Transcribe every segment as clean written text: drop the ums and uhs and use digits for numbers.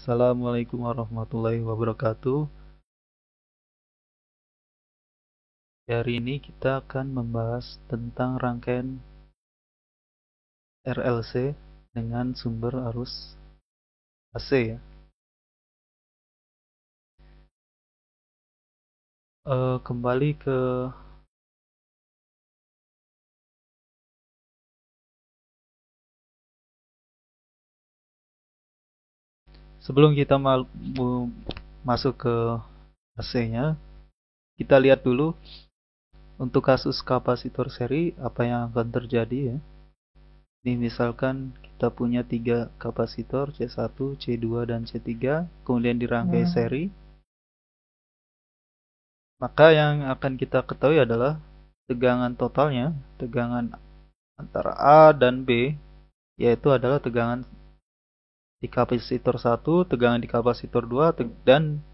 Assalamualaikum warahmatullahi wabarakatuh. Hari ini kita akan membahas tentang rangkaian RLC dengan sumber arus AC ya. Kembali ke sebelum kita masuk ke AC-nya, kita lihat dulu untuk kasus kapasitor seri apa yang akan terjadi ya. Ini misalkan kita punya 3 kapasitor C1, C2, dan C3, kemudian dirangkai seri. Maka yang akan kita ketahui adalah tegangan totalnya, tegangan antara A dan B, yaitu adalah tegangan di kapasitor 1, tegangan di kapasitor 2, dan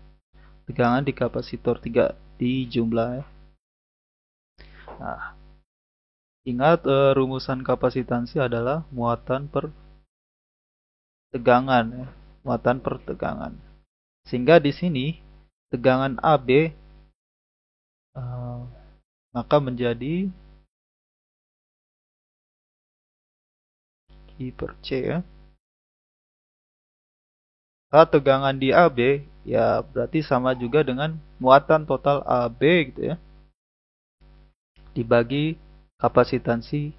tegangan di kapasitor 3 di jumlah ya. Nah, ingat rumusan kapasitansi adalah muatan per tegangan ya, muatan per tegangan. Sehingga di sini tegangan AB maka menjadi Q per C ya. Kalau tegangan di AB ya berarti sama juga dengan muatan total AB gitu ya, dibagi kapasitansi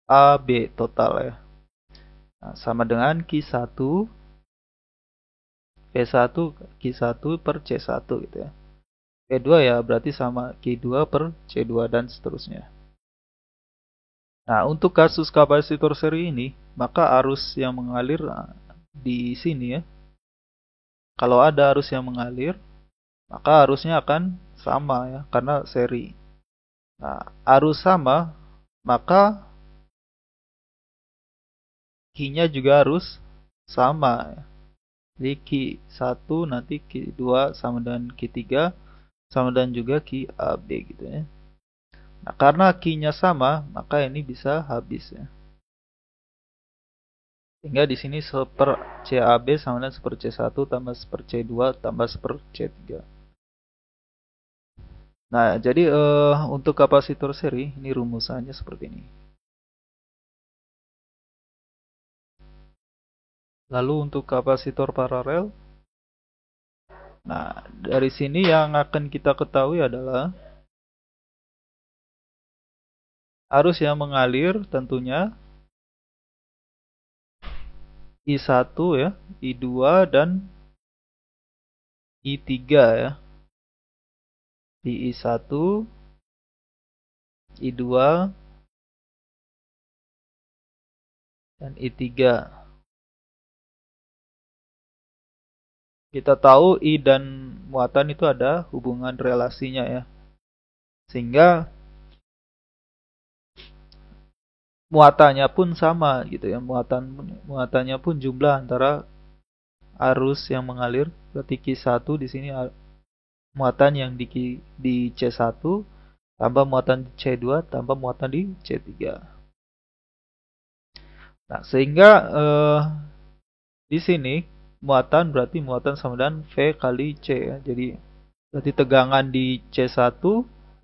AB total ya. Nah, sama dengan Q1 P1 Q1 per C1 gitu ya. P2 ya berarti sama Q2 per C2 dan seterusnya. Nah, untuk kasus kapasitor seri ini, maka arus yang mengalir di sini ya. Kalau ada arus yang mengalir, maka arusnya akan sama ya, karena seri. Nah, arus sama, maka Q-nya juga harus sama ya. Jadi Q1 nanti Q2 sama dengan Q3 sama dengan juga QAB gitu ya. Nah, karena Q-nya sama, maka ini bisa habis ya. Sehingga di sini 1/CAB sama dengan 1/C1 tambah 1/C2 tambah 1/C3. Nah, jadi untuk kapasitor seri ini rumusannya seperti ini. Lalu untuk kapasitor paralel, nah dari sini yang akan kita ketahui adalah arus yang mengalir tentunya I1 ya, I2 dan I3 ya. Di I1, I2 dan I3. Kita tahu I dan muatan itu ada hubungan relasinya ya. Sehingga muatannya pun sama gitu ya. Muatannya pun jumlah antara arus yang mengalir. Berarti Q1 di sini muatan yang di C1 tambah muatan di C2 tambah muatan di C3. Nah, sehingga di sini muatan berarti muatan sama dengan V kali C ya. Jadi berarti tegangan di C1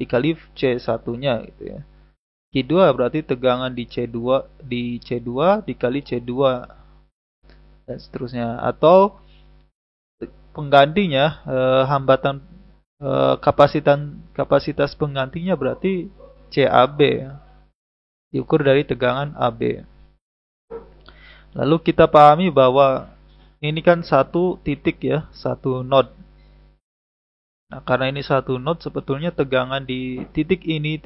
dikali C1-nya gitu ya. Q2 berarti tegangan di C2 dikali C2 dan seterusnya. Atau penggantinya hambatan kapasitas penggantinya berarti CAB ya. Diukur dari tegangan AB. Lalu kita pahami bahwa ini kan satu titik ya, satu node. Nah, karena ini satu node, sebetulnya tegangan di titik ini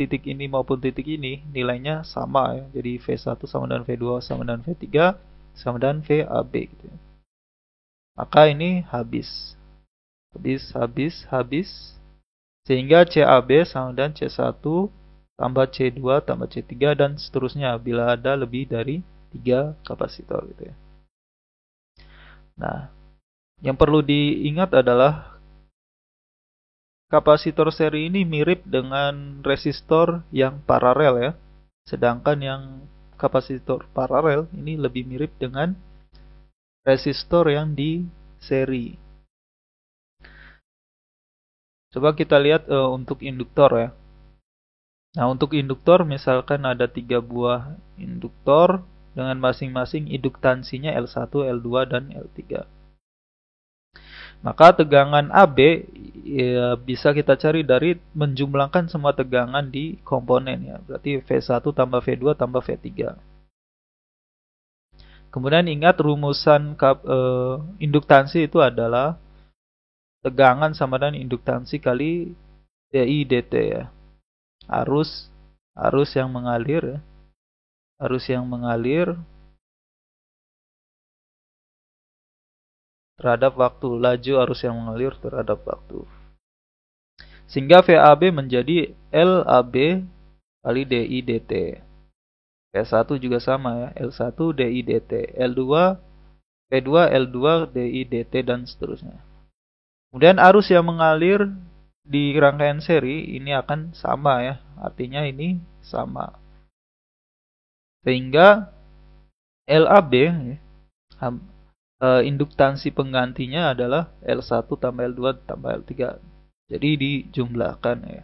maupun titik ini nilainya sama ya. Jadi V1 sama dengan V2 sama dengan V3 sama dengan VAB gitu ya. Maka ini habis. Habis. Sehingga CAB sama dengan C1 tambah C2 tambah C3 dan seterusnya bila ada lebih dari 3 kapasitor gitu ya. Nah, yang perlu diingat adalah kapasitor seri ini mirip dengan resistor yang paralel ya. Sedangkan yang kapasitor paralel ini lebih mirip dengan resistor yang di seri. Coba kita lihat untuk induktor ya. Nah, untuk induktor misalkan ada 3 buah induktor dengan masing-masing induktansinya L1, L2, dan L3. Maka tegangan AB ya, bisa kita cari dari menjumlahkan semua tegangan di komponen ya. Berarti V1 tambah V2 tambah V3. Kemudian ingat rumusan induktansi itu adalah tegangan sama dengan induktansi kali dI dt ya. Arus yang mengalir ya. Arus yang mengalir terhadap waktu, laju arus yang mengalir terhadap waktu. Sehingga VAB menjadi LAB kali DI dt. V1 juga sama ya, L1 DI dt, L2 V2 L2 DI dt dan seterusnya. Kemudian arus yang mengalir di rangkaian seri ini akan sama ya, artinya ini sama. Sehingga LAB induktansi penggantinya adalah L1 tambah L2 tambah L3. Jadi dijumlahkan ya.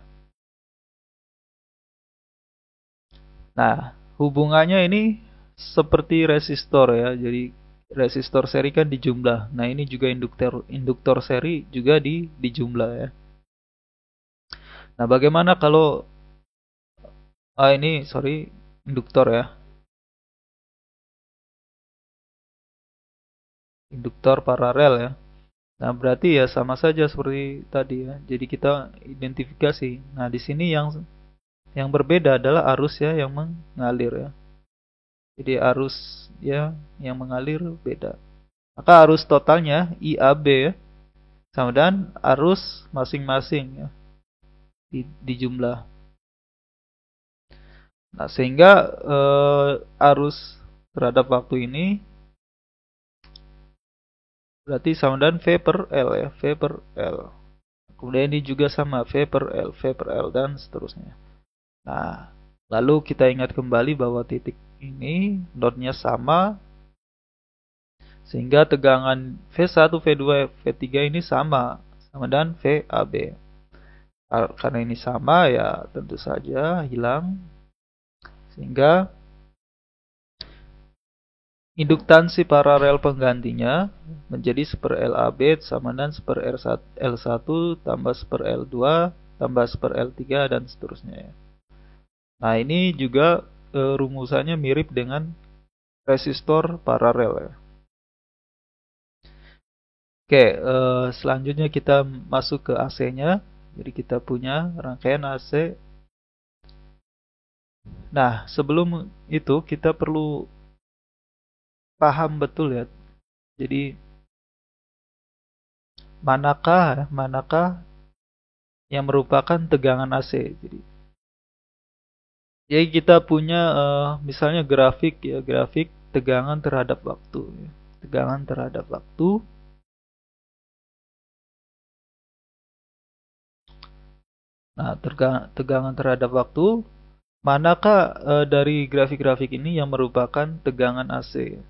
Nah, hubungannya ini seperti resistor ya. Jadi resistor seri kan dijumlah. Nah, ini juga induktor seri juga dijumlah ya. Nah, bagaimana kalau induktor ya. Induktor paralel ya. Nah, berarti ya sama saja seperti tadi ya. Jadi kita identifikasi. Nah, di sini yang berbeda adalah arus ya yang mengalir ya. Jadi arus ya yang mengalir beda. Maka arus totalnya IAB ya, sama dengan arus masing-masing ya, dijumlah. Nah, sehingga arus terhadap waktu ini berarti sama dengan V per L ya, V per L. Kemudian ini juga sama V per L, V per L dan seterusnya. Nah, lalu kita ingat kembali bahwa titik ini nodnya sama, sehingga tegangan V1, V2, V3 ini sama dengan VAB. Karena ini sama ya tentu saja hilang. Sehingga induktansi paralel penggantinya menjadi 1 LAB sama dengan 1 L1 tambah 1 L2 tambah 1 L3 dan seterusnya. Nah, ini juga rumusannya mirip dengan resistor paralel ya. Oke, selanjutnya kita masuk ke AC-nya. Jadi kita punya rangkaian AC. Nah, sebelum itu kita perlu paham betul ya. Jadi manakah yang merupakan tegangan AC. Jadi kita punya misalnya grafik ya, grafik tegangan terhadap waktu ya. Tegangan terhadap waktu. Nah, tegangan terhadap waktu, manakah dari grafik-grafik ini yang merupakan tegangan AC?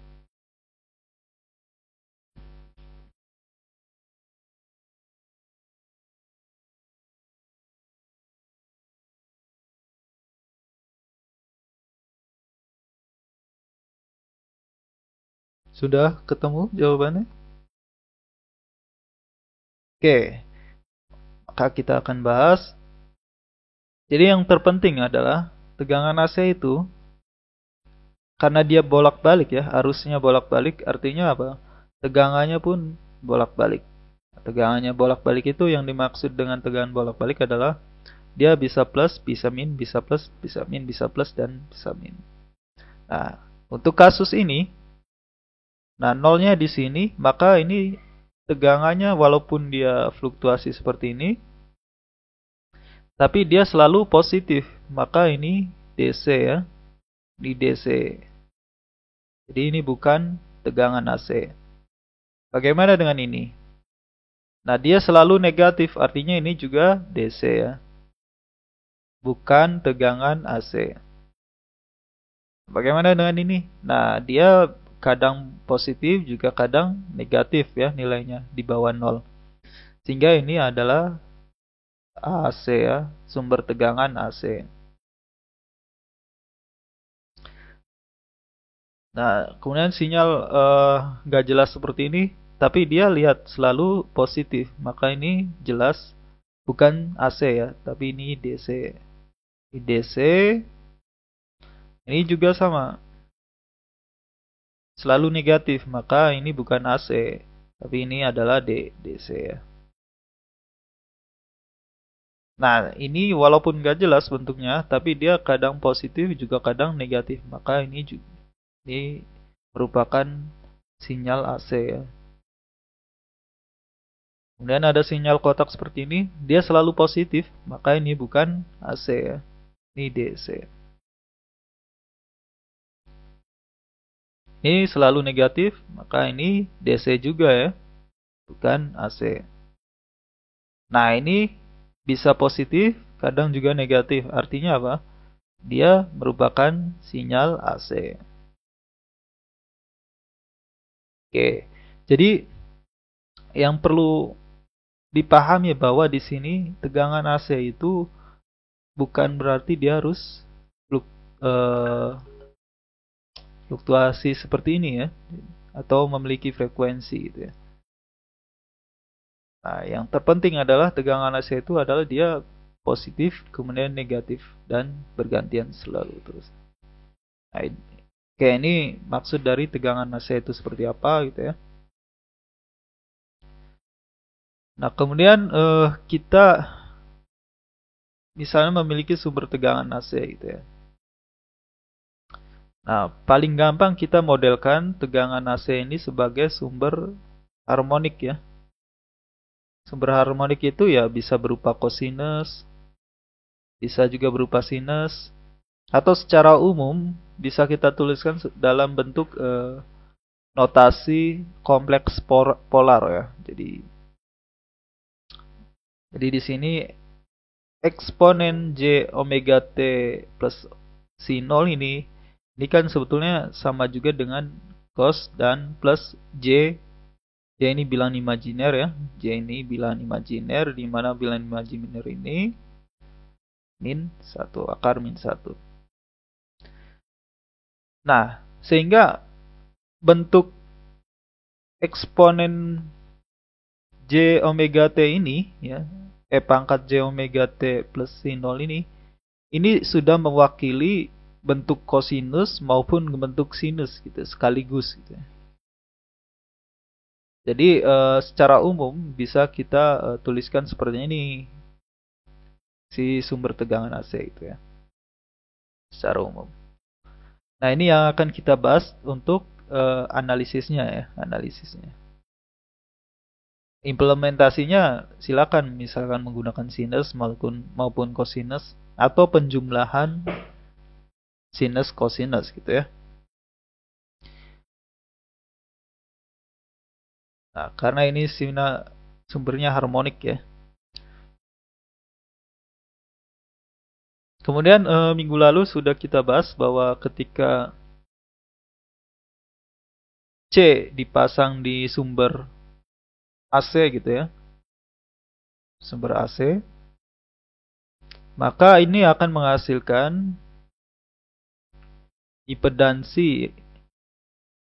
Sudah ketemu jawabannya? Oke, maka kita akan bahas. Jadi yang terpenting adalah tegangan AC itu karena dia bolak-balik ya, arusnya bolak-balik, artinya apa? Tegangannya pun bolak-balik. Tegangannya bolak-balik itu yang dimaksud dengan tegangan bolak-balik adalah dia bisa plus, bisa min, bisa plus, bisa min, bisa plus, dan bisa min. Nah, untuk kasus ini, nah nolnya di sini, maka ini tegangannya walaupun dia fluktuasi seperti ini, tapi dia selalu positif. Maka ini DC ya, di DC. Jadi ini bukan tegangan AC. Bagaimana dengan ini? Nah, dia selalu negatif, artinya ini juga DC ya. Bukan tegangan AC. Bagaimana dengan ini? Nah, dia kadang positif juga kadang negatif ya nilainya di bawah nol. Sehingga ini adalah AC ya, sumber tegangan AC. Nah, kemudian sinyal nggak jelas seperti ini, tapi dia lihat selalu positif, maka ini jelas bukan AC ya, tapi ini DC. Ini DC, ini juga sama, selalu negatif, maka ini bukan AC, tapi ini adalah DC ya. Nah, ini walaupun nggak jelas bentuknya, tapi dia kadang positif juga kadang negatif, maka ini merupakan sinyal AC ya. Kemudian ada sinyal kotak seperti ini, dia selalu positif, maka ini bukan AC ya. Ini DC. Ini selalu negatif, maka ini DC juga ya, bukan AC. Nah, ini bisa positif, kadang juga negatif. Artinya apa? Dia merupakan sinyal AC. Oke. Jadi yang perlu dipahami bahwa di sini tegangan AC itu bukan berarti dia harus eh, fluktuasi seperti ini ya, atau memiliki frekuensi gitu ya. Nah, yang terpenting adalah tegangan AC itu adalah dia positif, kemudian negatif, dan bergantian selalu terus. Nah, kayak ini maksud dari tegangan AC itu seperti apa gitu ya. Nah, kemudian kita misalnya memiliki sumber tegangan AC gitu ya. Nah, paling gampang kita modelkan tegangan AC ini sebagai sumber harmonik ya. Sumber harmonik itu ya bisa berupa cosinus, bisa juga berupa sinus, atau secara umum bisa kita tuliskan dalam bentuk notasi kompleks polar ya. Jadi di sini eksponen J omega T plus sin 0 ini kan sebetulnya sama juga dengan cos dan plus J. J ini bilangan imajiner ya. J ini bilangan imajiner, di mana bilangan imajiner ini min 1, akar min 1. Nah, sehingga bentuk eksponen J omega T ini ya, pangkat J omega T plus sin 0 ini sudah mewakili bentuk kosinus maupun bentuk sinus gitu sekaligus gitu. Jadi secara umum bisa kita tuliskan seperti ini si sumber tegangan AC itu ya. Secara umum. Nah, ini yang akan kita bahas untuk analisisnya ya, analisisnya. Implementasinya silakan misalkan menggunakan sinus maupun cosinus atau penjumlahan sinus cosinus gitu ya. Nah, karena ini sumbernya harmonik ya. Kemudian minggu lalu sudah kita bahas bahwa ketika C dipasang di sumber AC gitu ya, sumber AC, maka ini akan menghasilkan impedansi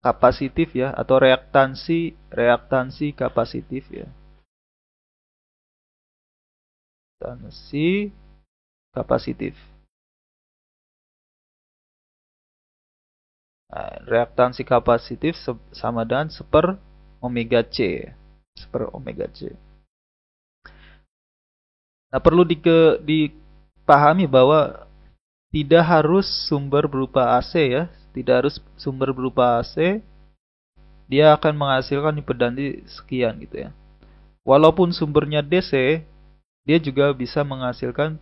kapasitif ya, atau reaktansi kapasitif ya. Reaktansi kapasitif. Nah, reaktansi kapasitif sama dengan seper omega C. Seper omega C. Nah, perlu dipahami bahwa tidak harus sumber berupa AC ya. Tidak harus sumber berupa AC. Dia akan menghasilkan impedansi sekian gitu ya. Walaupun sumbernya DC, dia juga bisa menghasilkan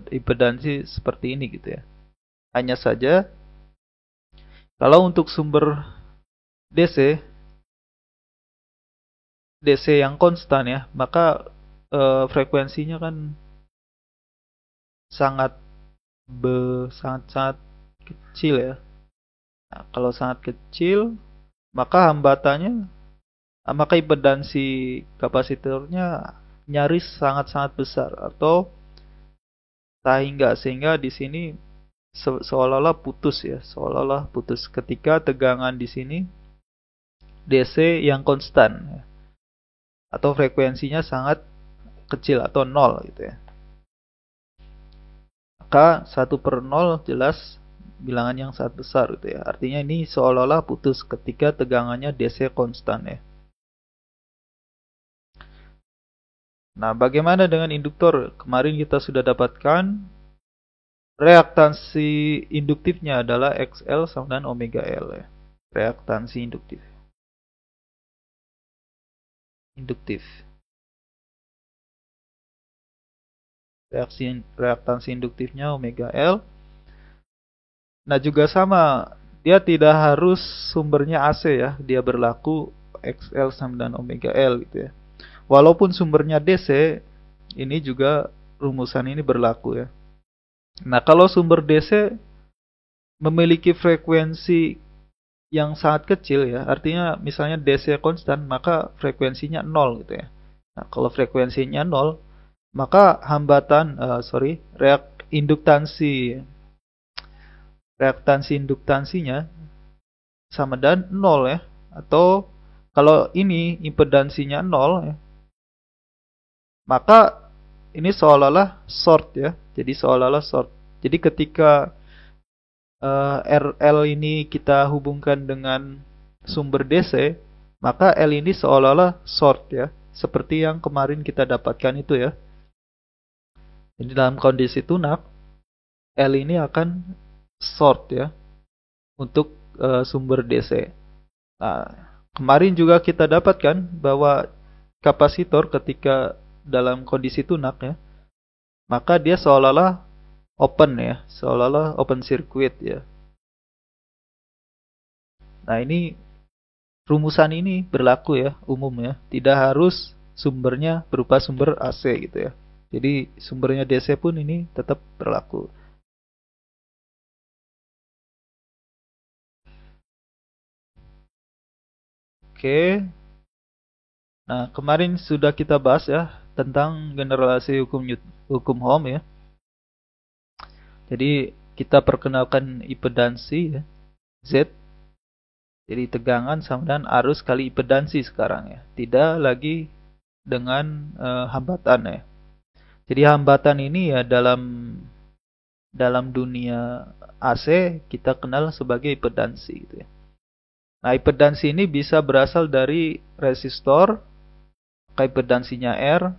impedansi seperti ini gitu ya. Hanya saja kalau untuk sumber DC yang konstan ya, maka frekuensinya kan sangat sangat sangat kecil ya. Nah, kalau sangat kecil, maka hambatannya, maka impedansi kapasitornya nyaris sangat-sangat besar, atau sehingga di sini seolah-olah putus ya, seolah-olah putus ketika tegangan di sini DC yang konstan ya, atau frekuensinya sangat kecil atau nol gitu ya. Maka 1/0 jelas bilangan yang sangat besar gitu ya. Artinya ini seolah-olah putus ketika tegangannya DC konstan ya. Nah, bagaimana dengan induktor? Kemarin kita sudah dapatkan reaktansi induktifnya adalah XL sama dengan omega L ya. Reaktansi induktif. Induktif. Reaktansi induktifnya omega L. Nah, juga sama, dia tidak harus sumbernya AC ya, dia berlaku XL sama dengan omega L gitu ya. Walaupun sumbernya DC, ini juga rumusan ini berlaku ya. Nah, kalau sumber DC memiliki frekuensi yang sangat kecil ya, artinya misalnya DC konstan, maka frekuensinya 0 gitu ya. Nah, kalau frekuensinya 0, maka induktansi reaktansi induktansinya sama dengan 0 ya. Atau kalau ini impedansinya 0 ya, maka ini seolah-olah short ya. Jadi seolah-olah short. Jadi ketika RL ini kita hubungkan dengan sumber DC, maka L ini seolah-olah short ya. Seperti yang kemarin kita dapatkan itu ya. Jadi dalam kondisi tunak, L ini akan short ya untuk sumber DC. Nah, kemarin juga kita dapatkan bahwa kapasitor ketika dalam kondisi tunak ya, maka dia seolah-olah open ya, seolah-olah open circuit ya. Nah, ini rumusan ini berlaku ya, umum ya. Tidak harus sumbernya berupa sumber AC gitu ya. Jadi sumbernya DC pun ini tetap berlaku. Oke. Nah, kemarin sudah kita bahas ya tentang generalisasi hukum Ohm ya. Jadi kita perkenalkan impedansi ya, Z. Jadi tegangan sama dengan arus kali impedansi sekarang ya. Tidak lagi dengan hambatan ya. Jadi hambatan ini ya dalam dunia AC kita kenal sebagai impedansi gitu ya. Nah, impedansi ini bisa berasal dari resistor, impedansinya R.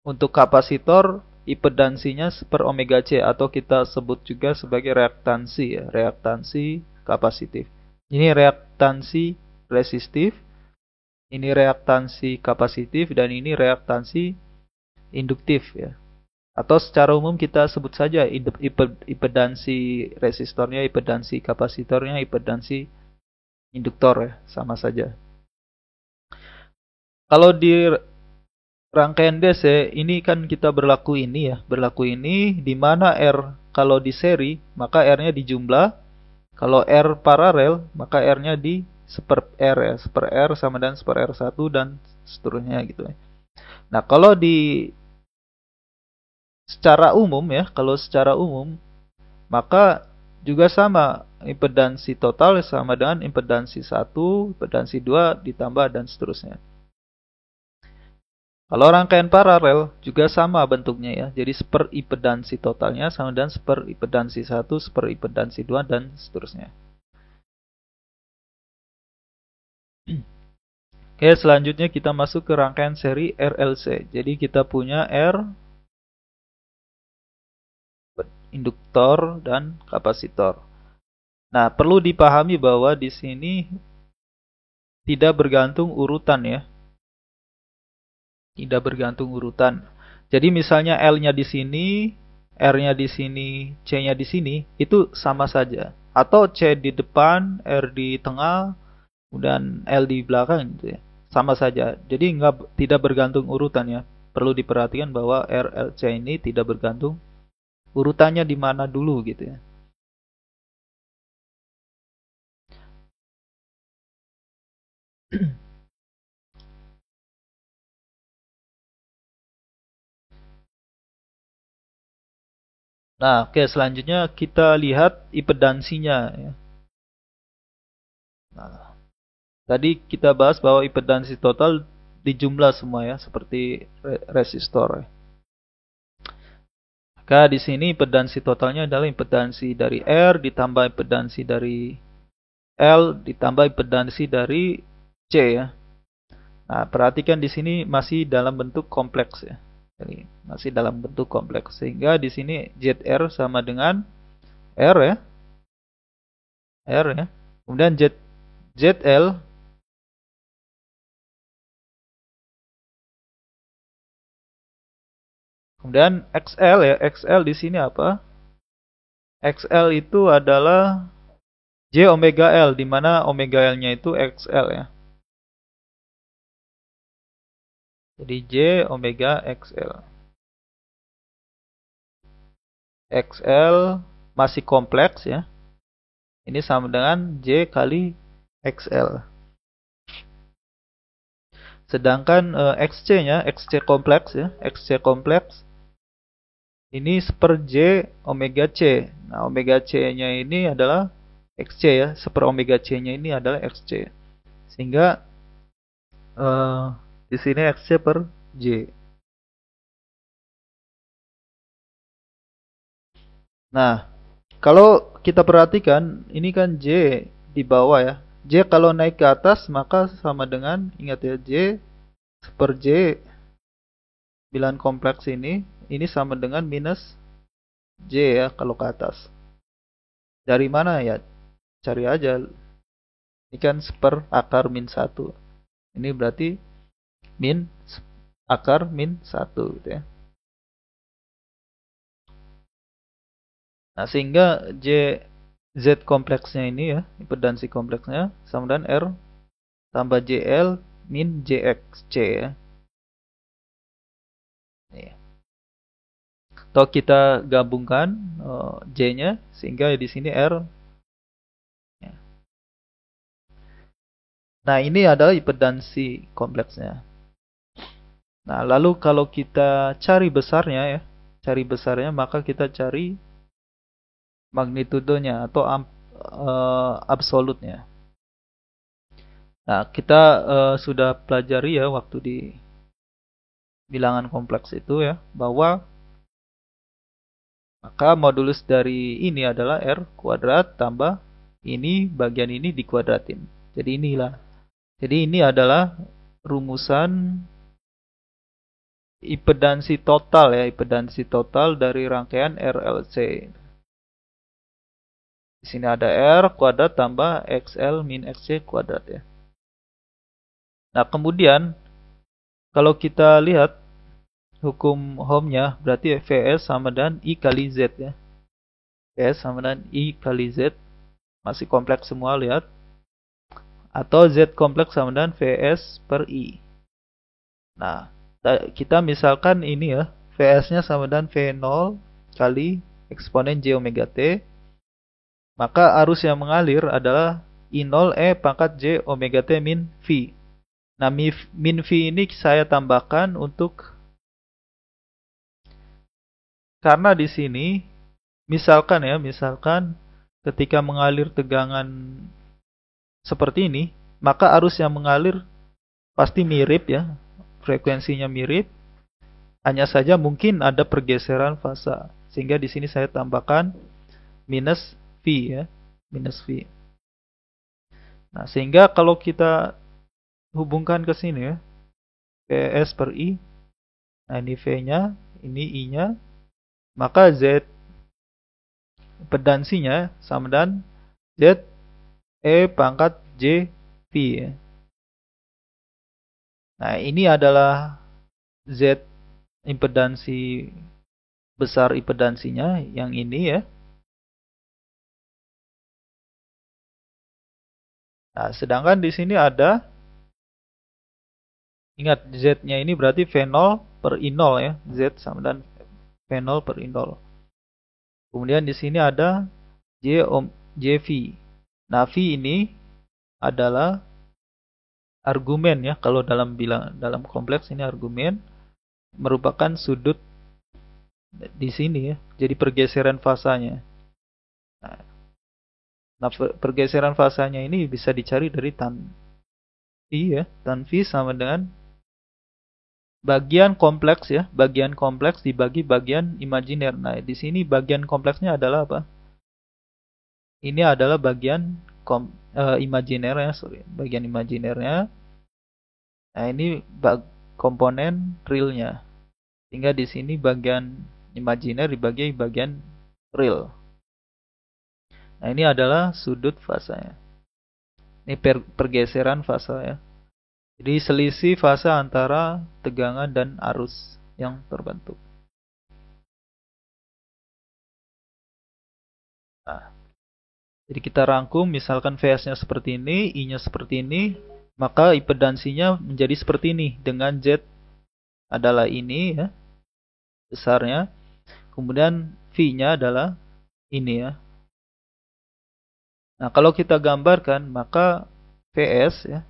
Untuk kapasitor, impedansinya per omega C atau kita sebut juga sebagai reaktansi ya, reaktansi kapasitif. Ini reaktansi resistif, ini reaktansi kapasitif, dan ini reaktansi induktif ya. Atau secara umum kita sebut saja impedansi resistornya, impedansi kapasitornya, impedansi induktor ya, sama saja. Kalau di rangkaian DC ini kan kita berlaku ini ya, berlaku ini di mana R kalau di seri maka R-nya dijumlah, kalau R paralel maka R-nya di seper R ya, seper R sama dengan seper R1 dan seterusnya gitu ya. Nah, kalau di secara umum ya, kalau secara umum maka juga sama, impedansi total sama dengan impedansi 1, impedansi 2 ditambah dan seterusnya. Kalau rangkaian paralel juga sama bentuknya ya. Jadi seperimpedansi totalnya sama dengan seperimpedansi 1, seperimpedansi 2 dan seterusnya. Oke, selanjutnya kita masuk ke rangkaian seri RLC. Jadi kita punya R, induktor dan kapasitor. Nah, perlu dipahami bahwa di sini tidak bergantung urutan ya. Tidak bergantung urutan. Jadi misalnya L-nya di sini, R-nya di sini, C-nya di sini, itu sama saja. Atau C di depan, R di tengah, dan L di belakang gitu ya. Sama saja. Jadi tidak bergantung urutan ya. Perlu diperhatikan bahwa R, L, C ini tidak bergantung urutannya di mana dulu gitu ya. Nah, oke, selanjutnya kita lihat impedansinya ya. Nah, tadi kita bahas bahwa impedansi total dijumlah semua ya, seperti resistor ya. Maka di sini impedansi totalnya adalah impedansi dari R ditambah impedansi dari L ditambah impedansi dari C ya. Nah, perhatikan di sini masih dalam bentuk kompleks ya. Jadi masih dalam bentuk kompleks sehingga di sini ZR sama dengan R ya, R ya. Kemudian ZL, kemudian XL ya. XL di sini apa? XL itu adalah J omega L di mana omega L-nya itu XL ya. Jadi J omega XL. XL masih kompleks ya. Ini sama dengan J kali XL. Sedangkan XC-nya, XC kompleks ya, XC kompleks ini seper J omega C. Nah, omega C-nya ini adalah XC ya, seper omega C-nya ini adalah XC. Sehingga eh, di sini XC per J. Nah, kalau kita perhatikan, ini kan J di bawah ya. J kalau naik ke atas maka sama dengan, ingat ya, J per J bilangan kompleks ini sama dengan minus J ya kalau ke atas. Dari mana ya? Cari aja. Ini kan seper akar min 1. Ini berarti min akar min 1 gitu ya. Nah, sehingga Z kompleksnya ini ya, impedansi kompleksnya sama dengan R tambah JL min JXC ya. Nih. Atau kita gabungkan J-nya sehingga di sini R. Ya. Nah, ini adalah impedansi kompleksnya. Nah, lalu kalau kita cari besarnya ya, cari besarnya maka kita cari magnitudenya atau absolutnya. Nah, kita sudah pelajari ya waktu di bilangan kompleks itu ya, bahwa maka modulus dari ini adalah R kuadrat tambah ini bagian ini dikuadratin. Jadi inilah. Jadi ini adalah rumusan impedansi total ya, impedansi total dari rangkaian RLC. Di sini ada R kuadrat tambah XL min XC kuadrat ya. Nah, kemudian kalau kita lihat hukum Ohm-nya berarti Vs sama dengan I kali Z ya. Vs sama dengan I kali Z. Masih kompleks semua, lihat. Atau Z kompleks sama dengan Vs per I. Nah, kita misalkan ini ya, Vs-nya sama dengan V0 kali eksponen J omega T. Maka arus yang mengalir adalah I0 E pangkat J omega T min V. Nah, min V ini saya tambahkan karena di sini misalkan ya, misalkan ketika mengalir tegangan seperti ini, maka arus yang mengalir pasti mirip ya, frekuensinya mirip, hanya saja mungkin ada pergeseran fasa. Sehingga di sini saya tambahkan minus V ya, minus V. Nah, sehingga kalau kita hubungkan ke sini ya, Vs per I, nah ini V-nya, ini I-nya, maka Z pedansinya sama dengan Z E pangkat J V ya. Nah, ini adalah Z impedansi besar impedansinya yang ini ya. Nah, sedangkan di sini ada, ingat Z-nya ini berarti V0 per I0 ya. Z sama dengan V0 per I0. Kemudian di sini ada JV. Nah, V ini adalah argumen ya. Kalau dalam kompleks ini argumen merupakan sudut di sini ya. Jadi pergeseran fasanya. Nah, pergeseran fasanya ini bisa dicari dari tan phi ya. Tan phi sama dengan bagian kompleks ya. Bagian kompleks dibagi bagian imajiner. Nah, di sini bagian kompleksnya adalah apa? Ini adalah bagian imajinernya, sorry, bagian imajinernya. Nah, ini komponen realnya. Sehingga di sini bagian imajiner dibagi bagian real. Nah, ini adalah sudut fasanya. Ini pergeseran fasa ya. Jadi selisih fasa antara tegangan dan arus yang terbentuk. Nah, jadi kita rangkum, misalkan Vs-nya seperti ini, I-nya seperti ini, maka impedansinya menjadi seperti ini. Dengan Z adalah ini ya, besarnya. Kemudian V-nya adalah ini ya. Nah, kalau kita gambarkan, maka Vs ya,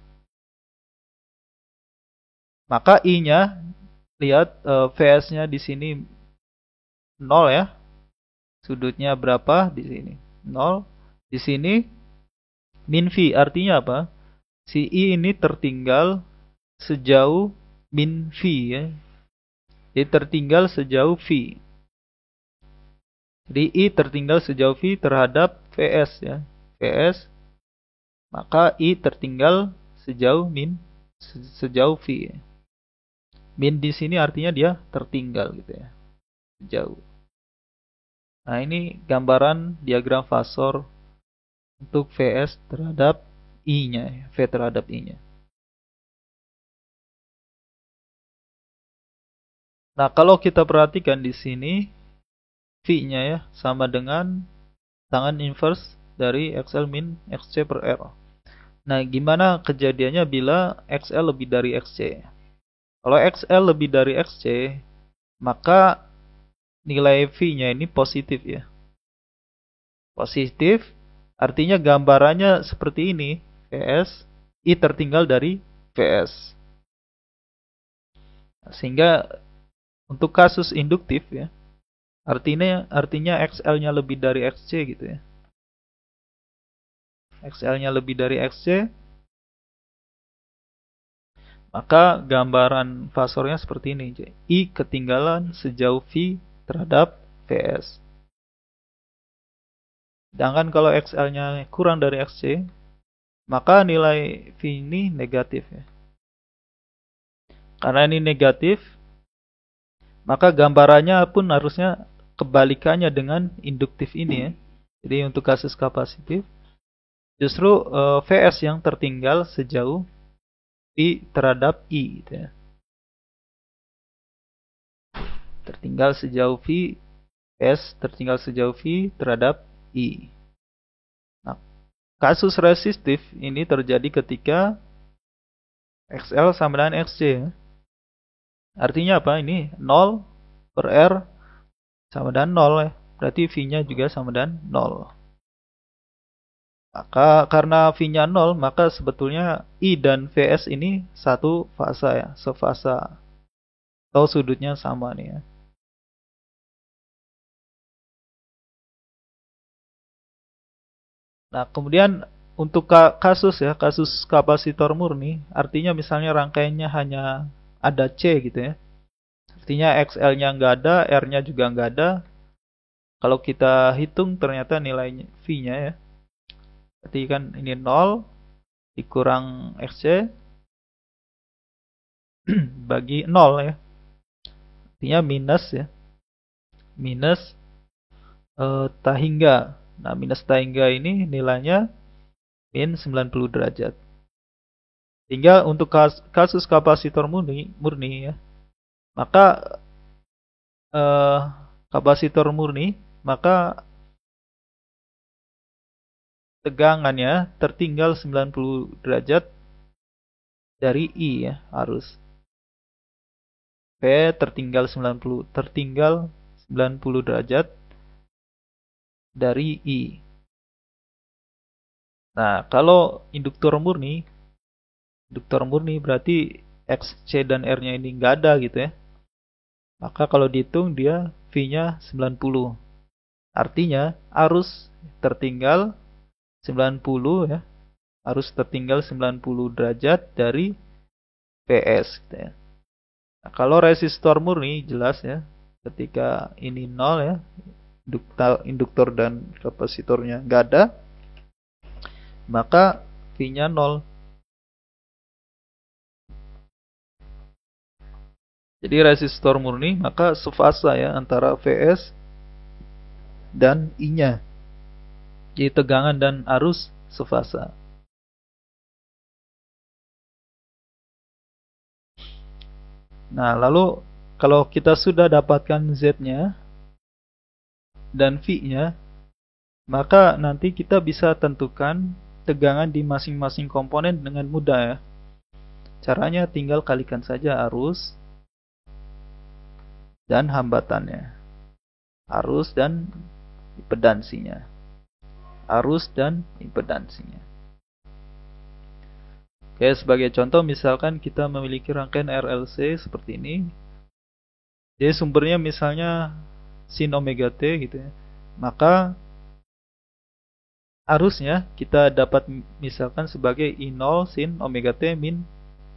maka I-nya, lihat Vs-nya di sini 0 ya. Sudutnya berapa di sini? 0. Di sini min V, artinya apa? Si I ini tertinggal sejauh min V ya. Jadi tertinggal sejauh V. Jadi I tertinggal sejauh V terhadap Vs ya. Vs, maka I tertinggal sejauh sejauh V. Min di sini artinya dia tertinggal gitu ya. Sejauh. Nah, ini gambaran diagram fasor untuk Vs terhadap I-nya, V terhadap I-nya. Nah, kalau kita perhatikan di sini V-nya ya sama dengan tangan inverse dari XL min XC per R. Nah, gimana kejadiannya bila XL lebih dari XC? Kalau XL lebih dari XC, maka nilai V-nya ini positif ya. Positif artinya gambarannya seperti ini. Vs, I tertinggal dari Vs. Sehingga untuk kasus induktif ya, artinya XL-nya lebih dari XC gitu ya. XL-nya lebih dari XC, maka gambaran fasornya seperti ini. I ketinggalan sejauh V terhadap Vs. Sedangkan kalau XL-nya kurang dari XC, maka nilai V ini negatif ya. Karena ini negatif, maka gambarannya pun harusnya kebalikannya dengan induktif ini ya. Jadi untuk kasus kapasitif, justru Vs yang tertinggal sejauh V terhadap I gitu ya. Tertinggal sejauh V, S tertinggal sejauh V terhadap I. Nah, kasus resistif ini terjadi ketika XL sama dengan XC ya. Artinya apa? Ini 0 per R sama dengan 0 ya. Berarti V-nya juga sama dengan 0. Maka karena V-nya 0, maka sebetulnya I dan Vs ini satu fasa ya, sefasa. Atau sudutnya sama nih ya. Nah, kemudian untuk kasus ya, kasus kapasitor murni, artinya misalnya rangkaiannya hanya ada C gitu ya. Artinya XL-nya nggak ada, R-nya juga nggak ada. Kalau kita hitung ternyata nilainya V-nya ya. Berarti kan ini 0 dikurang XC bagi 0 ya. Artinya minus ya. Minus tahingga. Nah, minus tahingga ini nilainya min 90 derajat. Sehingga untuk kasus kapasitor murni ya, maka kapasitor murni, maka tegangannya tertinggal 90 derajat dari I ya, arus. V tertinggal 90 derajat dari I. Nah, kalau induktor murni, induktor murni, berarti X, C, dan R-nya ini nggak ada gitu ya. Maka kalau dihitung dia V-nya 90. Artinya arus tertinggal 90 ya. Arus tertinggal 90 derajat dari PS gitu ya. Nah, kalau resistor murni jelas ya, ketika ini 0 ya, induktor dan kapasitornya nggak ada, maka V-nya 0. Jadi resistor murni maka sefasa ya antara Vs dan I-nya. Jadi tegangan dan arus sefasa. Nah, lalu kalau kita sudah dapatkan Z-nya dan V-nya, maka nanti kita bisa tentukan tegangan di masing-masing komponen dengan mudah ya. Caranya tinggal kalikan saja arus dan hambatannya. Arus dan impedansinya. Arus dan impedansinya. Oke, sebagai contoh misalkan kita memiliki rangkaian RLC seperti ini. Jadi sumbernya misalnya sin omega T gitu ya. Maka arusnya kita dapat misalkan sebagai I0 sin omega T min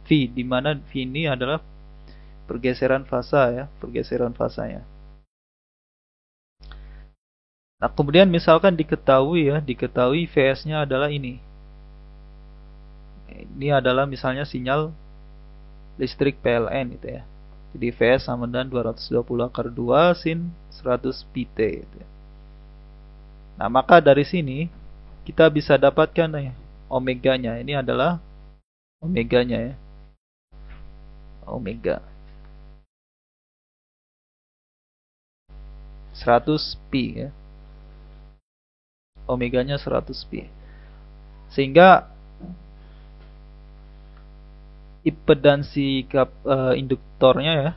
V, di mana V ini adalah pergeseran fasa ya, pergeseran fasanya. Nah, kemudian misalkan diketahui Vs-nya adalah ini. Ini adalah misalnya sinyal listrik PLN gitu ya. Jadi Vs sama dengan 220 / 2 sin 100 pt gitu ya. Nah, maka dari sini kita bisa dapatkan omeganya. Ini adalah omeganya ya. Omega 100 pi ya. Omeganya 100 pi. Sehingga impedansi induktornya ya,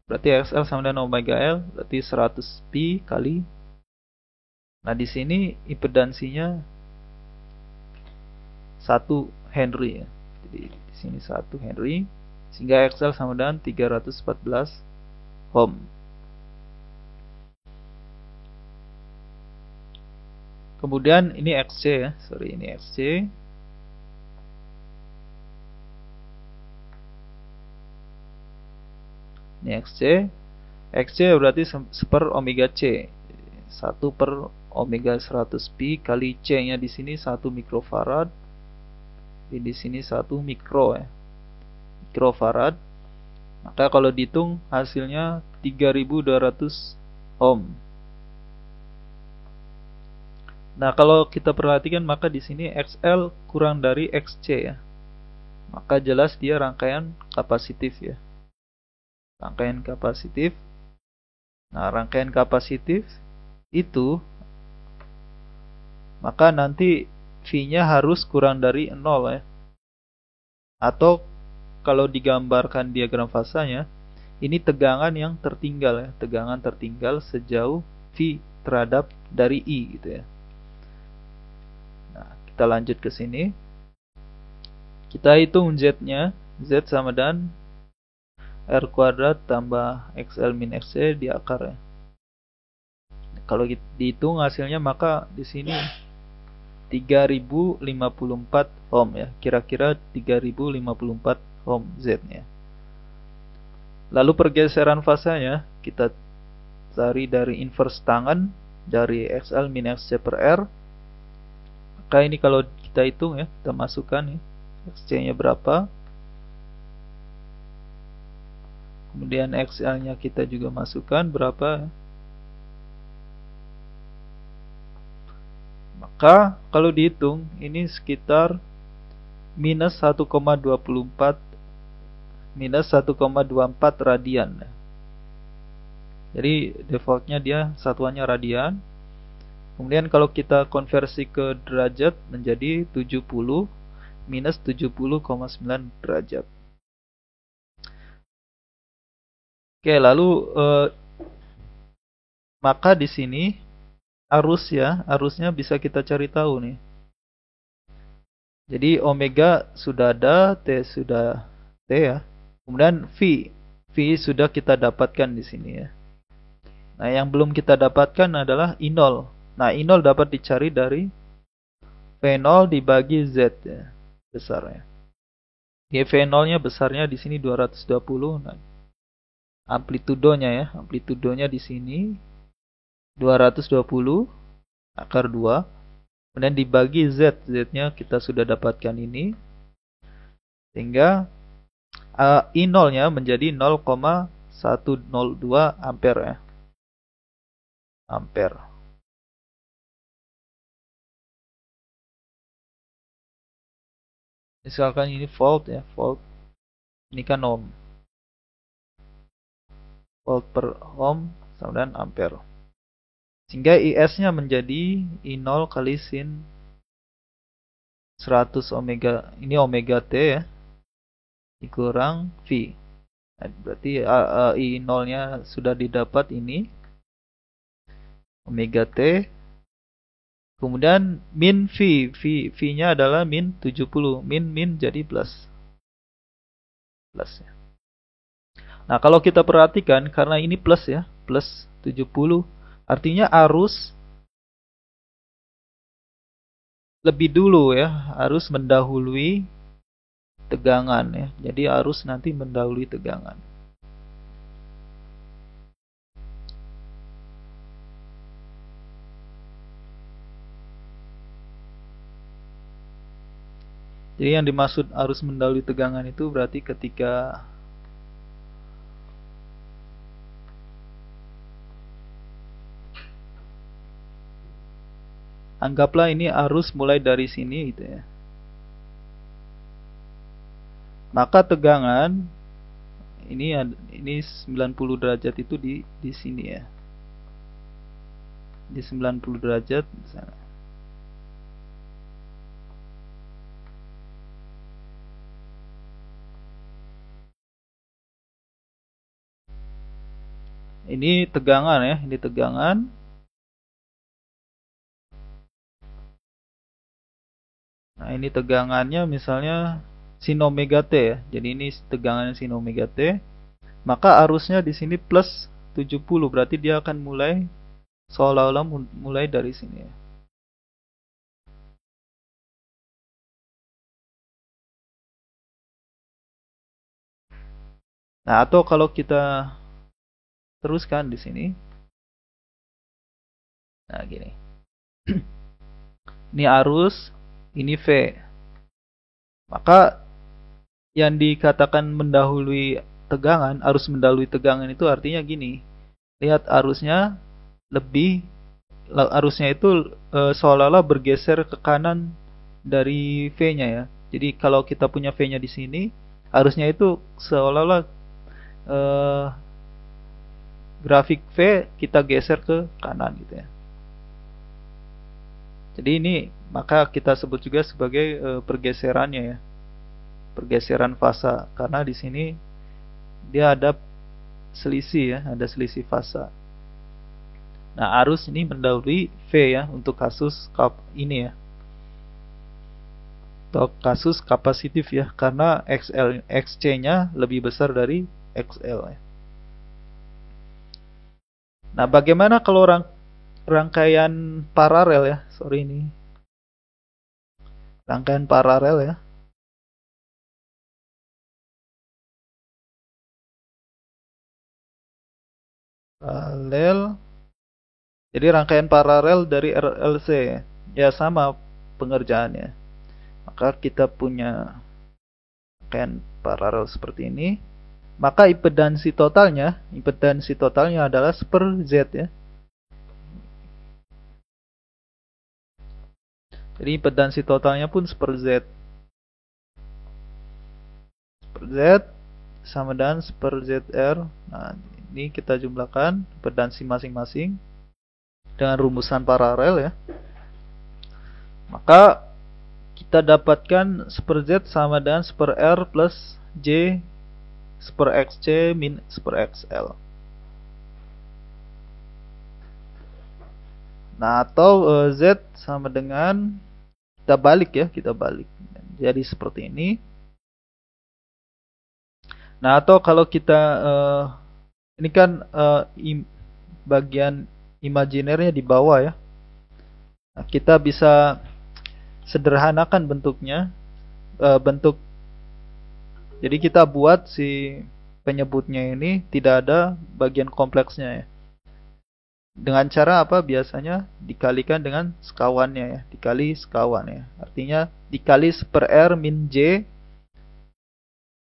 berarti XL sama dengan omega L, berarti 100 pi kali. Nah, di sini impedansinya 1 Henry ya. Jadi di sini 1 Henry, sehingga XL sama dengan 314 ohm. Kemudian ini XC ya, ini XC. Ini XC. XC berarti seper omega C. 1 per omega 100 pi kali C-nya di sini 1 mikrofarad. Di sini 1 mikro ya. Mikrofarad. Maka kalau dihitung hasilnya 3200 ohm. Nah, kalau kita perhatikan maka di sini XL kurang dari XC ya. Maka jelas dia rangkaian kapasitif ya. Rangkaian kapasitif. Nah, rangkaian kapasitif itu maka nanti V-nya harus kurang dari 0 ya. Atau kalau digambarkan diagram fasanya, ini tegangan yang tertinggal ya, tegangan tertinggal sejauh V terhadap dari I gitu ya. Nah, kita lanjut ke sini. Kita hitung Z-nya. Z sama dengan R kuadrat tambah XL min XC di akar ya. Kalau dihitung hasilnya maka di sini 3054 ohm ya. Kira-kira 3054 ohm Z-nya. Lalu pergeseran fasanya kita cari dari inverse tangan dari XL min XC per R. Maka ini kalau kita hitung ya, kita masukkan ya, XC-nya berapa. Kemudian XL-nya kita juga masukkan berapa. Maka kalau dihitung ini sekitar minus 1,24 radian. Jadi defaultnya dia satuannya radian. Kemudian kalau kita konversi ke derajat menjadi 70 minus 70,9 derajat. Oke, lalu maka di sini arusnya bisa kita cari tahu nih. Jadi omega sudah ada, T sudah T ya. Kemudian V sudah kita dapatkan di sini ya. Nah, yang belum kita dapatkan adalah I0. Nah, I0 dapat dicari dari V0 dibagi Z ya, besarnya. V0-nya besarnya di sini 220. Nah, amplitudonya ya, amplitudonya di sini 220 akar 2. Kemudian dibagi Z, Z-nya kita sudah dapatkan ini. Sehingga I0-nya menjadi 0,102 ampere ya. Ampere. Misalkan ini volt ya, volt. Ini kan ohm. Volt per ohm sama dengan ampere. Sehingga IS-nya menjadi I0 kali sin 100 omega. Ini omega T ya. Dikurang V. Nah, berarti I0-nya sudah didapat ini. Omega T. Kemudian min V-nya adalah min 70. Min jadi plus. Plus ya. Nah, kalau kita perhatikan karena ini plus ya, plus 70, artinya arus lebih dulu ya, arus mendahului tegangan ya. Jadi arus nanti mendahului tegangan. Jadi yang dimaksud arus mendahului tegangan itu berarti ketika anggaplah ini arus mulai dari sini gitu ya. Maka tegangan ini 90 derajat itu di sini ya. Di 90 derajat di sana. Ini tegangan ya, ini tegangan. Nah, ini tegangannya misalnya sin omega T ya. Jadi ini tegangannya sin omega T. Maka arusnya di sini plus 70, berarti dia akan mulai seolah-olah mulai dari sini ya. Nah, atau kalau kita teruskan di sini. Nah, gini. Ini arus, ini V. Maka yang dikatakan mendahului tegangan, arus mendahului tegangan itu artinya gini. Lihat arusnya itu seolah-olah bergeser ke kanan dari V-nya ya. Jadi kalau kita punya V-nya di sini, arusnya itu seolah-olah eh, grafik V kita geser ke kanan gitu ya. Jadi ini maka kita sebut juga sebagai pergeserannya ya. Pergeseran fasa karena di sini dia ada selisih ya, ada selisih fasa. Nah, arus ini mendahului V ya untuk kasus ini ya. Atau kasus kapasitif ya karena XC-nya lebih besar dari XL ya. Nah, bagaimana kalau rangkaian paralel ya? Sorry ini. Rangkaian paralel ya. Paralel. Jadi rangkaian paralel dari RLC ya. Ya sama pengerjaannya. Maka kita punya rangkaian paralel seperti ini. Maka impedansi totalnya adalah seper Z ya. Jadi impedansi totalnya pun seper Z. Seper Z sama dengan seper ZR. Nah, ini kita jumlahkan impedansi masing-masing dengan rumusan paralel ya. Maka kita dapatkan seper Z sama dengan seper R plus J seper XC min seper XL. Nah, atau Z sama dengan kita balik ya, kita balik. jadi seperti ini. Nah, atau kalau kita ini kan bagian imajinernya di bawah ya. Nah, kita bisa sederhanakan bentuknya, bentuk. Jadi kita buat si penyebutnya ini tidak ada bagian kompleksnya ya. Dengan cara apa? Biasanya dikalikan dengan sekawannya ya, dikali sekawan ya. Artinya dikali per R min J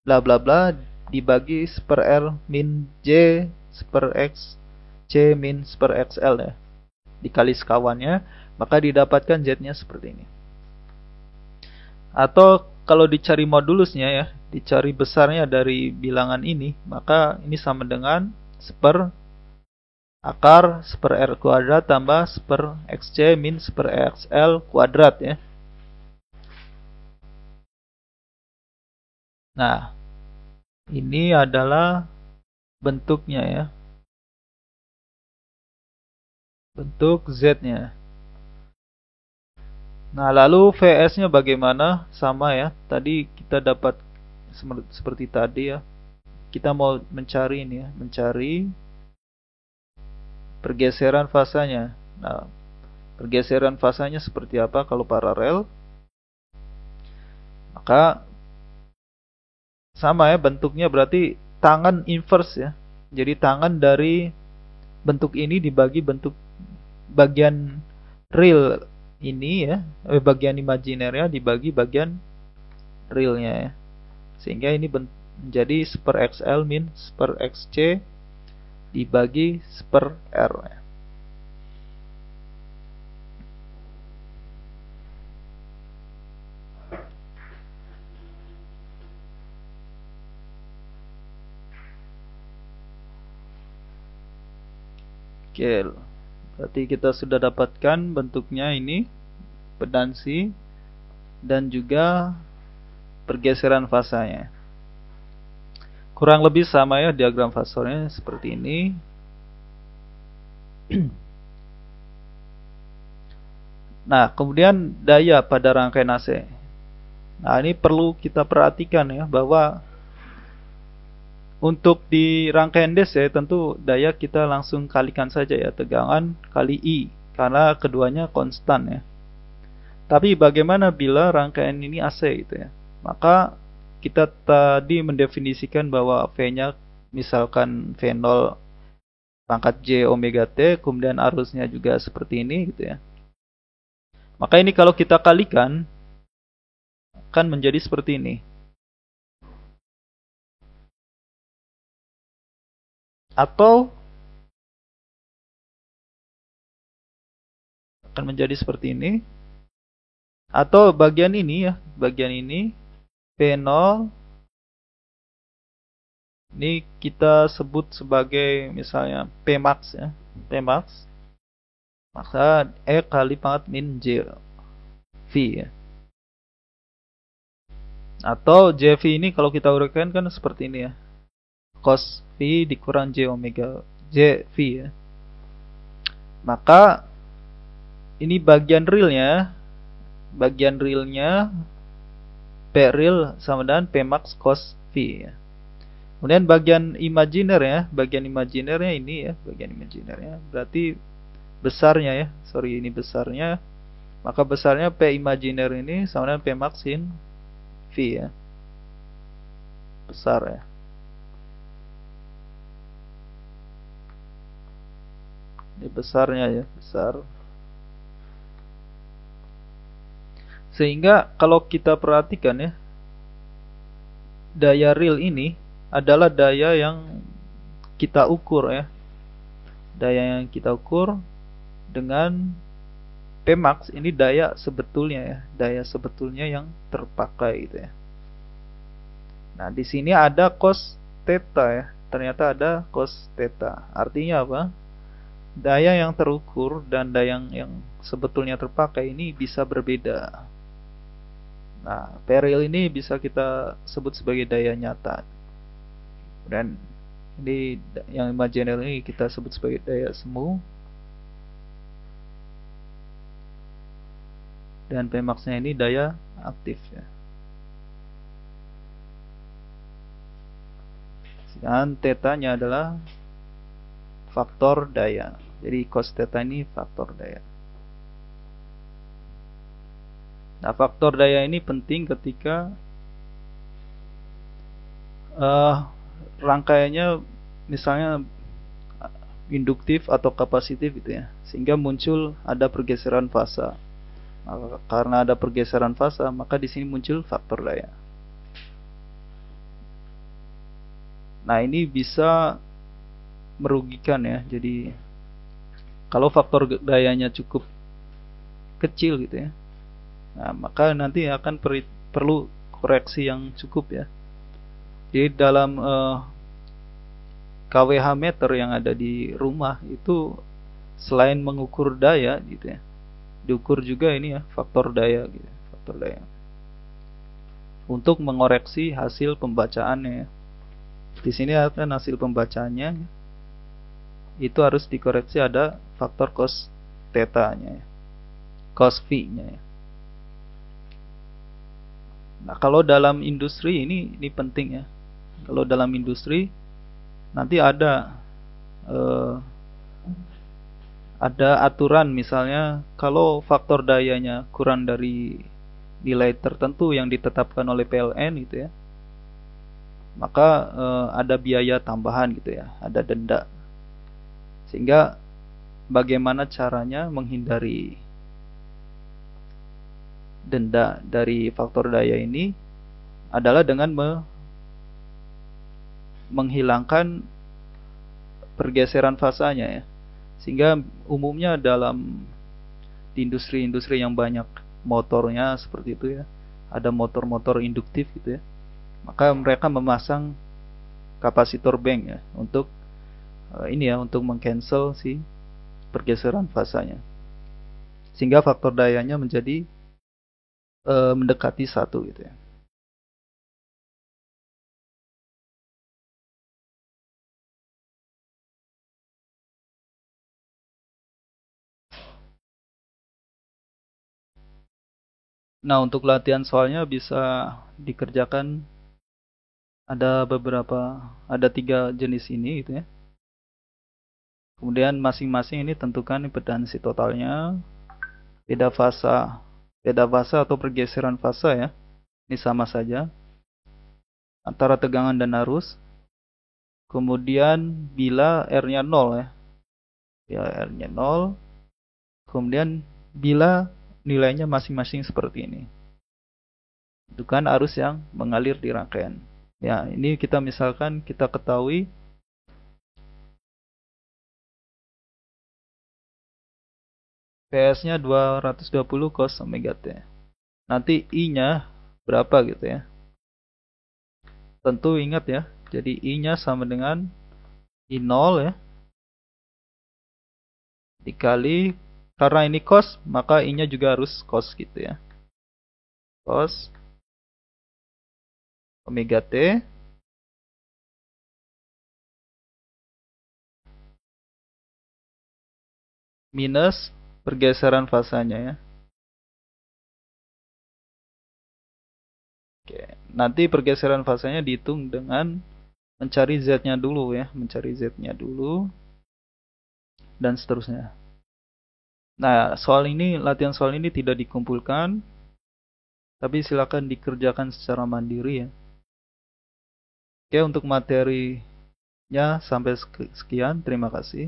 bla bla bla dibagi per R min J per X C min per XL ya. Dikali sekawannya, maka didapatkan Z-nya seperti ini. Atau kalau dicari modulusnya ya, dicari besarnya dari bilangan ini, maka ini sama dengan seper akar seper R kuadrat tambah seper XC min seper XL kuadrat ya. Nah, ini adalah bentuknya ya. Bentuk Z-nya. Nah, lalu VS-nya bagaimana? Sama ya. Tadi kita dapat seperti tadi ya. Kita mau mencari ini ya, mencari pergeseran fasanya. Nah, pergeseran fasanya seperti apa kalau paralel? Maka sama ya, bentuknya berarti tangan inverse ya. Jadi tangan dari bentuk ini dibagi bentuk bagian real ini ya, bagian imajinernya dibagi bagian realnya ya. Sehingga ini menjadi seper XL min seper XC dibagi seper R ya. Oke, berarti kita sudah dapatkan bentuknya ini, pedansi, dan juga pergeseran fasanya. Kurang lebih sama ya diagram fasornya seperti ini. Nah, kemudian daya pada rangkaian AC. Nah, ini perlu kita perhatikan ya, bahwa untuk di rangkaian DC tentu daya kita langsung kalikan saja ya, tegangan kali I, karena keduanya konstan ya. Tapi bagaimana bila rangkaian ini AC gitu ya? Maka kita tadi mendefinisikan bahwa V-nya misalkan V0 pangkat J omega T, kemudian arusnya juga seperti ini gitu ya. Maka ini kalau kita kalikan akan menjadi seperti ini. Atau akan menjadi seperti ini. Atau bagian ini ya, bagian ini P0 ini kita sebut sebagai misalnya P max ya, P max. Maka E kali pangkat min J V ya. Atau JV ini kalau kita uraikan kan seperti ini ya. Cos V dikurang J omega JV ya. Maka ini bagian realnya P real sama dengan P max cos V ya. Kemudian bagian imajiner ya, bagian imajinernya ini ya, bagian imajinernya berarti besarnya ya, sorry ini besarnya, maka besarnya P imajiner ini sama dengan P max sin V ya, besar ya. Ini besarnya ya, besar. Sehingga kalau kita perhatikan ya, daya real ini adalah daya yang kita ukur ya. Daya yang kita ukur dengan P max ini daya sebetulnya ya, daya sebetulnya yang terpakai gitu ya. Nah, di sini ada cos theta ya. Ternyata ada cos theta. Artinya apa? Daya yang terukur dan daya yang sebetulnya terpakai ini bisa berbeda. Nah, peril ini bisa kita sebut sebagai daya nyata. Dan ini yang imajiner ini kita sebut sebagai daya semu. Dan Pmax-nya ini daya aktif ya. Dan tetanya adalah faktor daya. Jadi cos theta ini faktor daya. Nah, faktor daya ini penting ketika rangkaiannya misalnya induktif atau kapasitif gitu ya, sehingga muncul ada pergeseran fasa. Karena ada pergeseran fasa, maka di sini muncul faktor daya. Nah, ini bisa merugikan ya. Jadi kalau faktor dayanya cukup kecil gitu ya, nah, maka nanti akan perlu koreksi yang cukup ya. Jadi dalam kWh meter yang ada di rumah itu selain mengukur daya gitu ya, diukur juga ini ya faktor daya gitu, faktor daya untuk mengoreksi hasil pembacaannya. Di sini akan hasil pembacaannya itu harus dikoreksi, ada faktor cos theta-nya ya, cos V-nya ya. Nah, kalau dalam industri ini penting ya. Kalau dalam industri nanti ada aturan, misalnya kalau faktor dayanya kurang dari nilai tertentu yang ditetapkan oleh PLN gitu ya, maka ada biaya tambahan gitu ya, ada denda. Sehingga bagaimana caranya menghindari denda dari faktor daya ini adalah dengan menghilangkan pergeseran fasanya ya. Sehingga umumnya dalam industri-industri yang banyak motornya seperti itu ya, ada motor-motor induktif gitu ya, maka mereka memasang kapasitor bank ya untuk ini ya, untuk mengcancel si pergeseran fasanya, sehingga faktor dayanya menjadi mendekati 1 gitu ya. Nah, untuk latihan soalnya bisa dikerjakan, ada 3 jenis ini gitu ya. Kemudian masing-masing ini tentukan impedansi totalnya, beda fasa atau pergeseran fasa ya. Ini sama saja antara tegangan dan arus. Kemudian bila R-nya 0 ya. Ya, R-nya 0. Kemudian bila nilainya masing-masing seperti ini. Itu kan arus yang mengalir di rangkaian. Ya, ini kita misalkan kita ketahui PS-nya 220 cos omega T. Nanti I-nya berapa gitu ya. Tentu ingat ya. Jadi I-nya sama dengan I0 ya. Dikali, karena ini cos, maka I-nya juga harus cos gitu ya. Cos omega T minus pergeseran fasanya ya. Oke, nanti pergeseran fasanya dihitung dengan mencari Z-nya dulu ya, mencari Z-nya dulu dan seterusnya. Nah, latihan soal ini tidak dikumpulkan, tapi silakan dikerjakan secara mandiri ya. Oke, untuk materinya sampai sekian, terima kasih.